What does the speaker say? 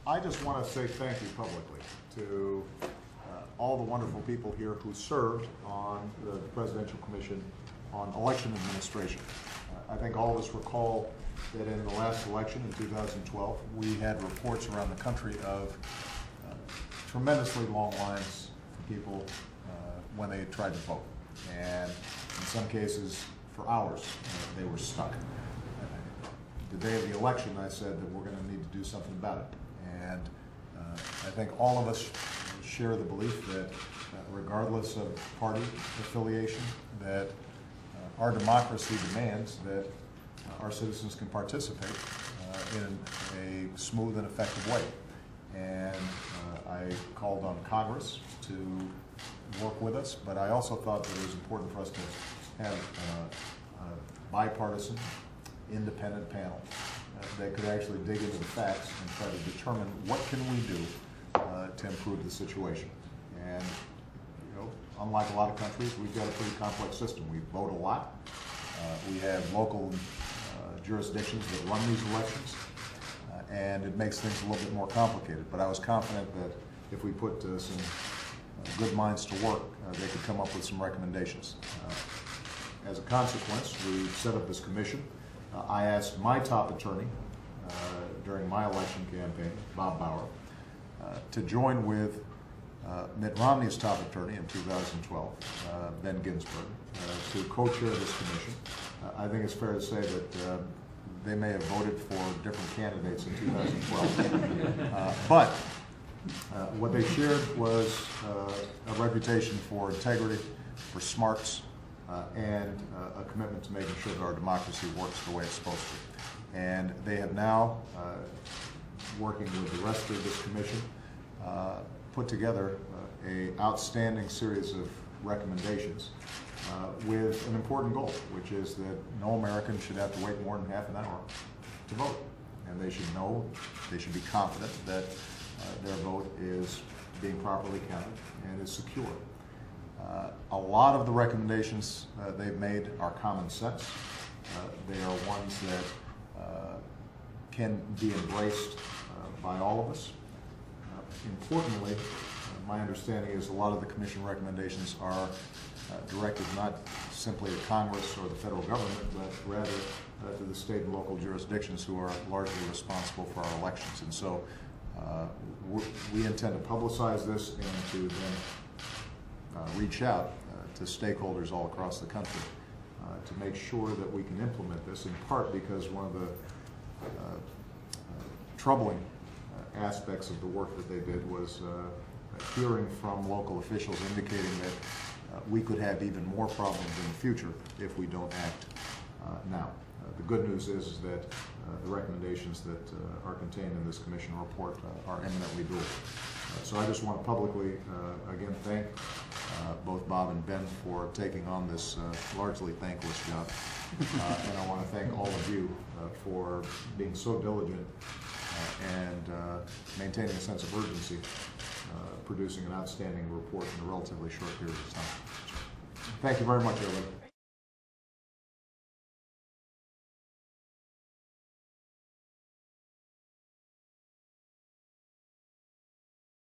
I just want to say thank you publicly to all the wonderful people here who served on the Presidential Commission on Election Administration. I think all of us recall that in the last election in 2012, we had reports around the country of tremendously long lines for people when they tried to vote. And in some cases, for hours, they were stuck. The day of the election, I said that we're going to need to do something about it. And I think all of us share the belief that regardless of party affiliation, that our democracy demands that our citizens can participate in a smooth and effective way. And I called on Congress to work with us, but I also thought that it was important for us to have a bipartisan, independent panel that could actually dig into the facts and try to determine what can we do to improve the situation. And unlike a lot of countries, we've got a pretty complex system. We vote a lot. We have local jurisdictions that run these elections, and it makes things a little bit more complicated. But I was confident that if we put some good minds to work, they could come up with some recommendations. As a consequence, we set up this commission. I asked my top attorney during my election campaign, Bob Bauer, to join with Mitt Romney's top attorney in 2012, Ben Ginsberg, to co-chair this commission. I think it's fair to say that they may have voted for different candidates in 2012. But what they shared was a reputation for integrity, for smarts, and a commitment to making sure that our democracy works the way it's supposed to. And they have now, working with the rest of this commission, put together an outstanding series of recommendations with an important goal, which is that no American should have to wait more than half an hour to vote. And they should know, they should be confident that their vote is being properly counted and is secure. A lot of the recommendations they've made are common sense. They are ones that can be embraced by all of us. Importantly, my understanding is a lot of the commission recommendations are directed not simply to Congress or the federal government, but rather to the state and local jurisdictions who are largely responsible for our elections. And so we intend to publicize this and to then reach out to stakeholders all across the country to make sure that we can implement this, in part because one of the troubling aspects of the work that they did was hearing from local officials indicating that we could have even more problems in the future if we don't act now. The good news is that the recommendations that are contained in this commission report are eminently doable. So I just want to publicly, again, thank both Bob and Ben for taking on this largely thankless job. And I want to thank all of you for being so diligent and maintaining a sense of urgency, producing an outstanding report in a relatively short period of time. Thank you very much, everybody.